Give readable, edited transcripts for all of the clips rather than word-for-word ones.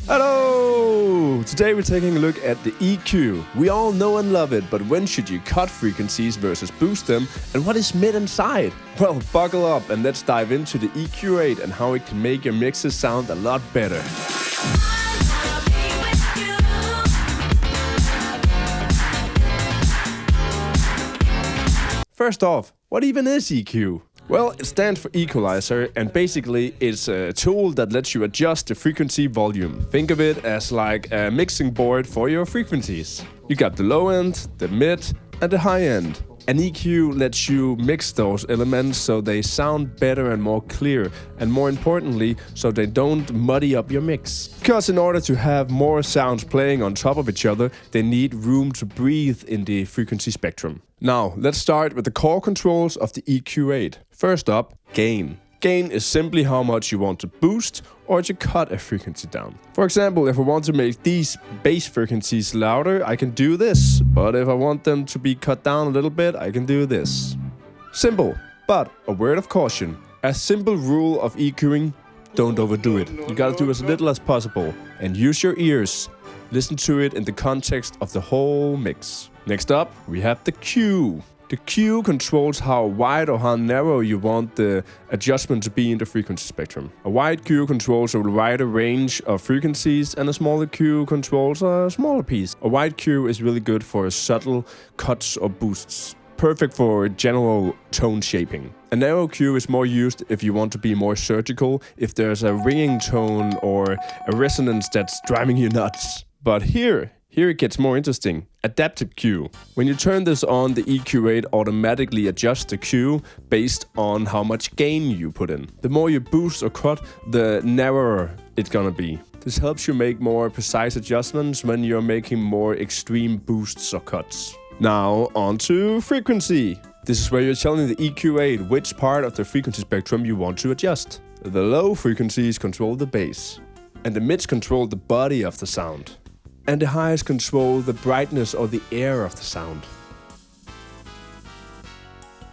Hello! Today we're taking a look at the EQ. We all know and love it, but when should you cut frequencies versus boost them, and what is mid and side? Well, buckle up and let's dive into the Mickiewriedt and how it can make your mixes sound a lot better. First off, what even is EQ? Well, it stands for equalizer, and basically it's a tool that lets you adjust the frequency volume. Think of it as like a mixing board for your frequencies. You got the low end, the mid, and the high end. An EQ lets you mix those elements so they sound better and more clear, and more importantly, so they don't muddy up your mix. Because in order to have more sounds playing on top of each other, they need room to breathe in the frequency spectrum. Now, let's start with the core controls of the Mickiewriedt. First up, gain. Gain is simply how much you want to boost or to cut a frequency down. For example, if I want to make these bass frequencies louder, I can do this. But if I want them to be cut down a little bit, I can do this. Simple, but a word of caution. A simple rule of EQing, don't overdo it. You gotta do as little as possible. And use your ears. Listen to it in the context of the whole mix. Next up, we have the Q. The Q controls how wide or how narrow you want the adjustment to be in the frequency spectrum. A wide Q controls a wider range of frequencies, and a smaller Q controls a smaller piece. A wide Q is really good for subtle cuts or boosts. Perfect for general tone shaping. A narrow Q is more used if you want to be more surgical, if there's a ringing tone or a resonance that's driving you nuts. But here it gets more interesting. Adaptive Q. When you turn this on, the Mickiewriedt automatically adjusts the Q based on how much gain you put in. The more you boost or cut, the narrower it's gonna be. This helps you make more precise adjustments when you're making more extreme boosts or cuts. Now on to frequency. This is where you're telling the Mickiewriedt which part of the frequency spectrum you want to adjust. The low frequencies control the bass, and the mids control the body of the sound. And the highs control the brightness or the air of the sound.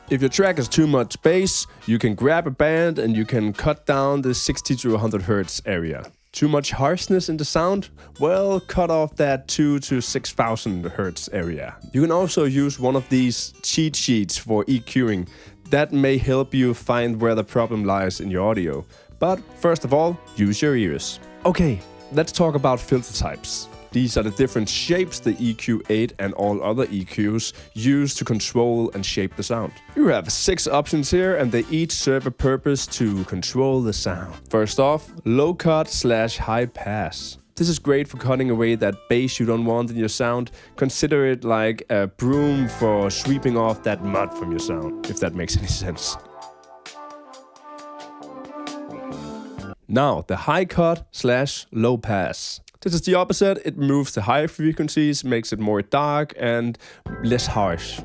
If your track has too much bass, you can grab a band and you can cut down the 60 to 100 Hz area. Too much harshness in the sound? Well, cut off that 2 to 6000 Hz area. You can also use one of these cheat sheets for EQing. That may help you find where the problem lies in your audio. But first of all, use your ears. Okay, let's talk about filter types. These are the different shapes the Mickiewriedt and all other EQs use to control and shape the sound. You have 6 options here, and they each serve a purpose to control the sound. First off, low cut / high pass. This is great for cutting away that bass you don't want in your sound. Consider it like a broom for sweeping off that mud from your sound, if that makes any sense. Now, the high cut / low pass. This is the opposite. It removes the high frequencies, makes it more dark and less harsh.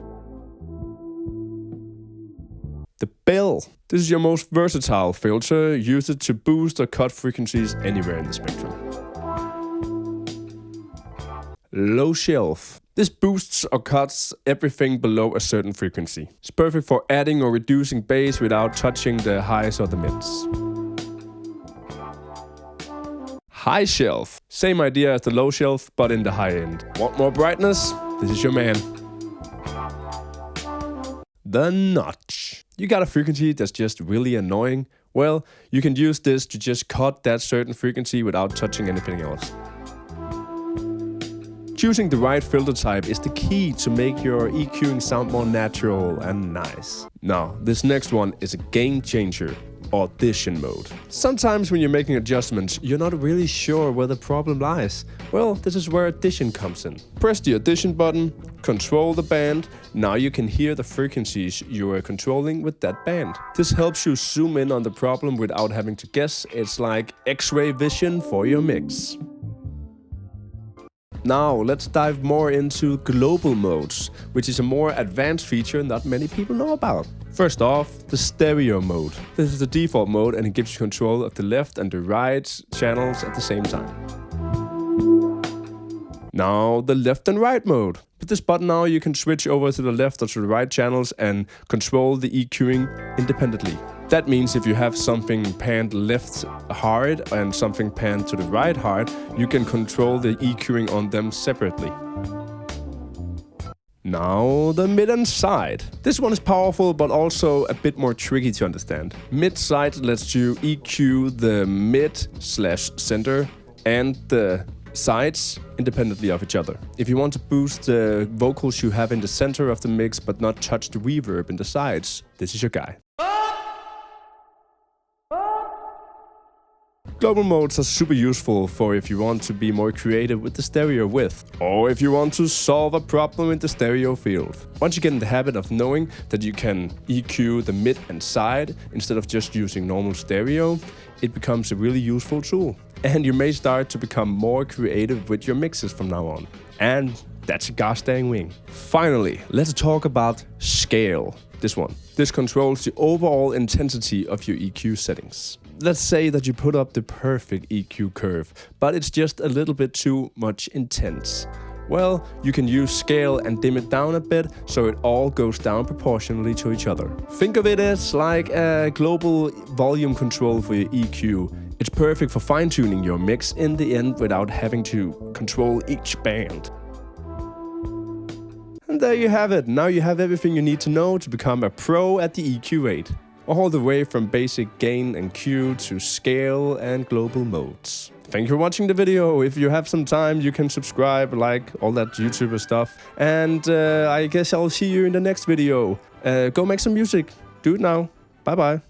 The bell. This is your most versatile filter. Use it to boost or cut frequencies anywhere in the spectrum. Low shelf. This boosts or cuts everything below a certain frequency. It's perfect for adding or reducing bass without touching the highs or the mids. High shelf. Same idea as the low shelf, but in the high end. Want more brightness? This is your man. The notch. You got a frequency that's just really annoying? Well, you can use this to just cut that certain frequency without touching anything else. Choosing the right filter type is the key to make your EQing sound more natural and nice. Now, this next one is a game changer. Audition mode. Sometimes when you're making adjustments, you're not really sure where the problem lies. Well, this is where Audition comes in. Press the Audition button, control the band. Now you can hear the frequencies you are controlling with that band. This helps you zoom in on the problem without having to guess. It's like X-ray vision for your mix. Now, let's dive more into global modes, which is a more advanced feature not many people know about. First off, the stereo mode. This is the default mode and it gives you control of the left and the right channels at the same time. Now, the left and right mode. With this button now, you can switch over to the left or to the right channels and control the EQing independently. That means if you have something panned left hard and something panned to the right hard, you can control the EQing on them separately. Now the mid and side. This one is powerful but also a bit more tricky to understand. Mid-side lets you EQ the mid/center and the sides independently of each other. If you want to boost the vocals you have in the center of the mix but not touch the reverb in the sides, this is your guy. Global modes are super useful for if you want to be more creative with the stereo width, or if you want to solve a problem in the stereo field. Once you get in the habit of knowing that you can EQ the mid and side instead of just using normal stereo, it becomes a really useful tool. And you may start to become more creative with your mixes from now on. And that's a gosh dang wing. Finally, let's talk about scale. This one. This controls the overall intensity of your EQ settings. Let's say that you put up the perfect EQ curve, but it's just a little bit too much intense. Well, you can use scale and dim it down a bit so it all goes down proportionally to each other. Think of it as like a global volume control for your EQ. It's perfect for fine-tuning your mix in the end without having to control each band. And there you have it. Now you have everything you need to know to become a pro at the Mickiewriedt. All the way from basic gain and Q to scale and global modes. Thank you for watching the video. If you have some time, you can subscribe, like all that YouTuber stuff. And I guess I'll see you in the next video. Go make some music. Do it now. Bye bye.